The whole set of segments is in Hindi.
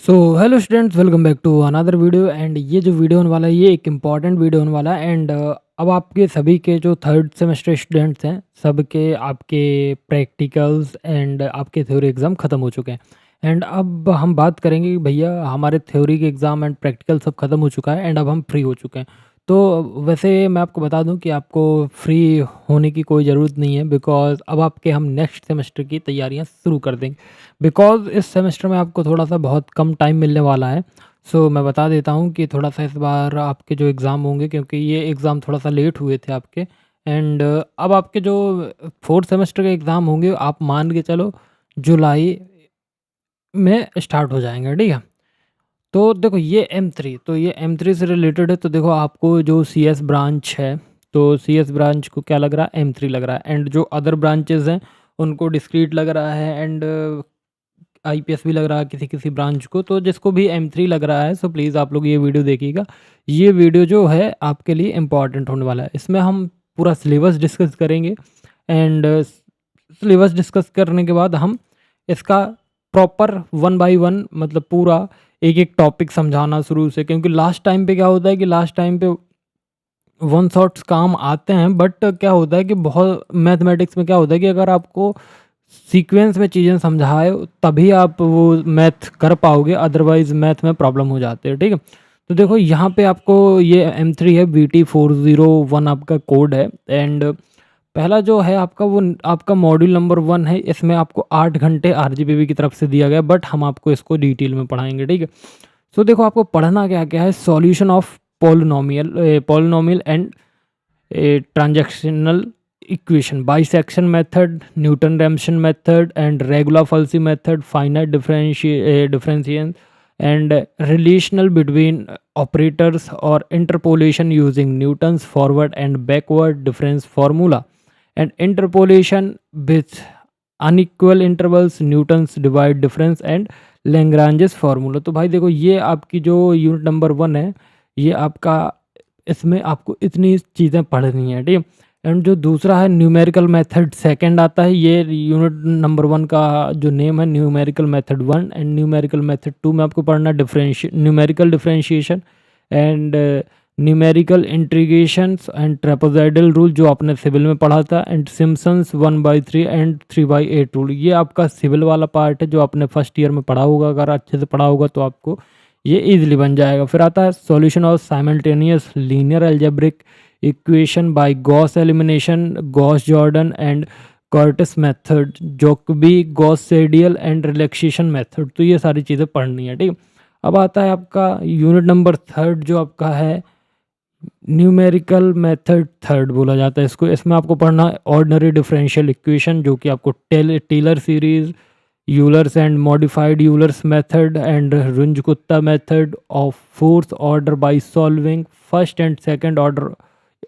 So hello students, welcome back to another video. And ये जो वीडियो होने वाला है ये एक इम्पॉर्टेंट वीडियो होने वाला है। एंड अब आपके सभी के जो थर्ड सेमेस्टर स्टूडेंट्स हैं सबके आपके प्रैक्टिकल्स एंड आपके थ्योरी एग्ज़ाम ख़त्म हो चुके हैं। एंड अब हम बात करेंगे कि भैया हमारे थ्योरी के एग्ज़ाम एंड प्रैक्टिकल सब ख़त्म हो चुका है एंड अब हम फ्री हो चुके हैं। तो वैसे मैं आपको बता दूं कि आपको फ्री होने की कोई ज़रूरत नहीं है, बिकॉज़ अब आपके हम नेक्स्ट सेमेस्टर की तैयारियां शुरू कर देंगे। बिकॉज़ इस सेमेस्टर में आपको थोड़ा-सा बहुत कम टाइम मिलने वाला है। सो मैं बता देता हूँ कि थोड़ा-सा इस बार आपके जो एग्ज़ाम होंगे, क्योंकि ये एग्ज़ाम थोड़ा-सा लेट हुए थे आपके। एंड अब आपके जो 4th सेमेस्टर के एग्ज़ाम होंगे, आप मान के चलो जुलाई में स्टार्ट हो जाएँगे, ठीक है? तो देखो ये एम3 से रिलेटेड है। तो देखो आपको जो सीएस ब्रांच है, तो सीएस ब्रांच को क्या लग रहा है, एम3 लग रहा है। एंड जो अदर ब्रांचेज़ हैं उनको डिस्क्रीट लग रहा है। एंड आईपीएस भी लग रहा है किसी किसी ब्रांच को। तो जिसको भी एम3 लग रहा है, सो प्लीज़ आप लोग ये वीडियो देखिएगा। ये वीडियो जो है आपके लिए इम्पॉर्टेंट होने वाला है। इसमें हम पूरा सिलेबस डिस्कस करेंगे। एंड सिलेबस डिस्कस करने के बाद हम इसका प्रॉपर वन बाय वन, मतलब पूरा एक एक टॉपिक समझाना शुरू से। क्योंकि लास्ट टाइम पे क्या होता है कि लास्ट टाइम पे वन शॉट्स काम आते हैं, बट क्या होता है कि बहुत मैथमेटिक्स में क्या होता है कि अगर आपको सीक्वेंस में चीज़ें समझाए तभी आप वो मैथ कर पाओगे, अदरवाइज मैथ में प्रॉब्लम हो जाते हैं, ठीक है। तो देखो यहाँ पे आपको ये M3 है, VT401 आपका कोड है। एंड पहला जो है आपका वो आपका मॉड्यूल नंबर 1 है। इसमें आपको 8 घंटे RGPV की तरफ से दिया गया, बट हम आपको इसको डिटेल में पढ़ाएंगे, ठीक है। सो देखो आपको पढ़ना क्या क्या है, solution of polynomial and transactional equation, bisection method, Newton Raphson method and regular falsi method, finite differentiation and relational between operators और interpolation using Newton's forward and backward difference formula and interpolation with unequal intervals, Newton's divide difference and Lagrange's formula. तो भाई देखो ये आपकी जो यूनिट नंबर 1 है, ये आपका इसमें आपको इतनी चीज़ें पढ़नी है, ठीक है। एंड जो दूसरा है न्यूमेरिकल मेथड सेकंड आता है। ये यूनिट नंबर 1 का जो नेम है numerical method 1। And numerical method 2 में आपको पढ़ना numerical differentiation and numerical integrations and trapezoidal rule, जो आपने सिविल में पढ़ा था। एंड सिम्पसन्स 1/3 एंड 3/8 रूल, ये आपका सिविल वाला पार्ट है जो आपने फर्स्ट ईयर में पढ़ा होगा। अगर अच्छे से पढ़ा होगा तो आपको ये इजीली बन जाएगा। फिर आता है solution of simultaneous linear algebraic equation by Gauss elimination, Gauss Jordan and Curtis method, Jacobi Gauss Seidel and relaxation method. तो ये सारी चीज़ें पढ़नी है, ठीक है। अब आता है आपका यूनिट नंबर 3 जो आपका है न्यूमेरिकल मेथड 3 बोला जाता है इसको। इसमें आपको पढ़ना ऑर्डिनरी डिफरेंशियल इक्वेशन, जो कि आपको Taylor series, Euler's and modified Euler's method and Runge Kutta method of fourth order by solving first and second order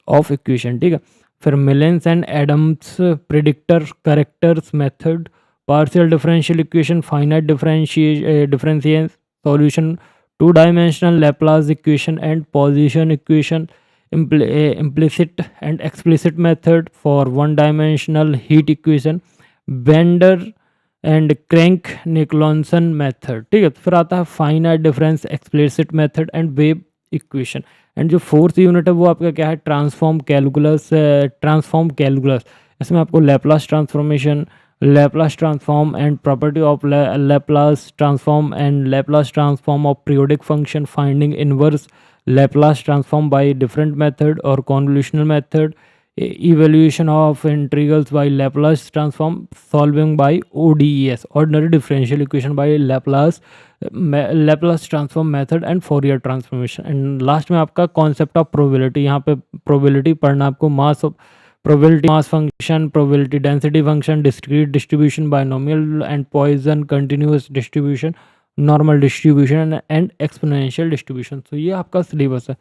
of equation, ठीक है। फिर Milne's and Adams predictor correctors method, partial differential equation, finite differentiation solution, two dimensional Laplace equation and position equation, implicit and explicit method for one dimensional heat equation, Bender and Crank Nicolson method, ठीक है। तो फिर आता है finite difference explicit method and wave equation. And जो 4th यूनिट है वो आपका क्या है, ट्रांसफॉर्म कैलकुलस। इसमें आपको Laplace transformation, Laplace transform and property of Laplace transform and Laplace transform of periodic function, finding inverse Laplace transform by different method or convolutional method, evaluation of integrals by Laplace transform, solving by ODES, ordinary differential equation by Laplace transform method and Fourier transformation। and last में आपका concept of probability, यहाँ पे probability पढ़ना आपको, mass of probability mass function, probability density function, discrete distribution, binomial and Poisson continuous distribution, normal distribution and exponential distribution. तो ये आपका सिलेबस है।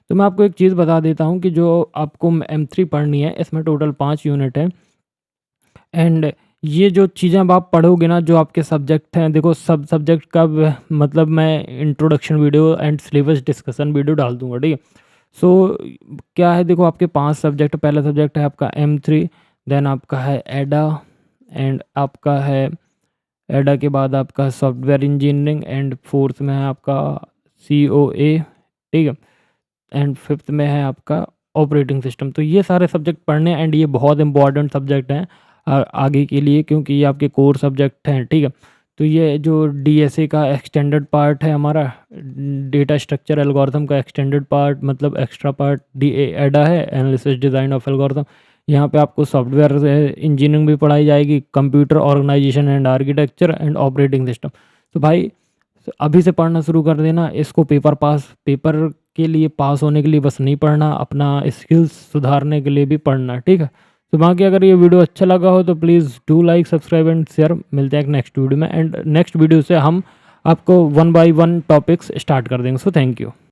तो मैं आपको एक चीज़ बता देता हूँ कि जो आपको M3 पढ़नी है, इसमें टोटल 5 यूनिट है। एंड ये जो चीज़ें अब आप पढ़ोगे ना, जो आपके सब्जेक्ट हैं, देखो सब सब्जेक्ट का मतलब मैं introduction video and syllabus discussion video डाल दूंगा, ठीक है। सो क्या है, देखो आपके 5 सब्जेक्ट, पहला सब्जेक्ट है आपका M3, देन आपका है एडा, एंड आपका है एडा के बाद आपका सॉफ्टवेयर इंजीनियरिंग, एंड फोर्थ में है आपका COA, ठीक है, एंड फिफ्थ में है आपका ऑपरेटिंग सिस्टम। तो ये सारे सब्जेक्ट पढ़ने, एंड ये बहुत इंपॉर्टेंट सब्जेक्ट हैं आगे के लिए, क्योंकि ये आपके कोर सब्जेक्ट हैं, ठीक है। तो ये जो DSA का एक्सटेंडेड पार्ट है हमारा, डेटा स्ट्रक्चर एल्गोरिथम का एक्सटेंडेड पार्ट, मतलब एक्स्ट्रा पार्ट एडा है, एनालिसिस डिज़ाइन ऑफ एल्गोरिथम। यहाँ पे आपको सॉफ्टवेयर इंजीनियरिंग भी पढ़ाई जाएगी, computer organisation and architecture, and operating system. तो भाई अभी से पढ़ना शुरू कर देना इसको, पेपर के लिए पास होने के लिए बस नहीं पढ़ना, अपना स्किल्स सुधारने के लिए भी पढ़ना, ठीक है। तो बाकी अगर ये वीडियो अच्छा लगा हो तो please do like, subscribe and share. मिलते हैं एक नेक्स्ट वीडियो में, एंड नेक्स्ट वीडियो से हम आपको 1 by 1 टॉपिक्स स्टार्ट कर देंगे। So thank you.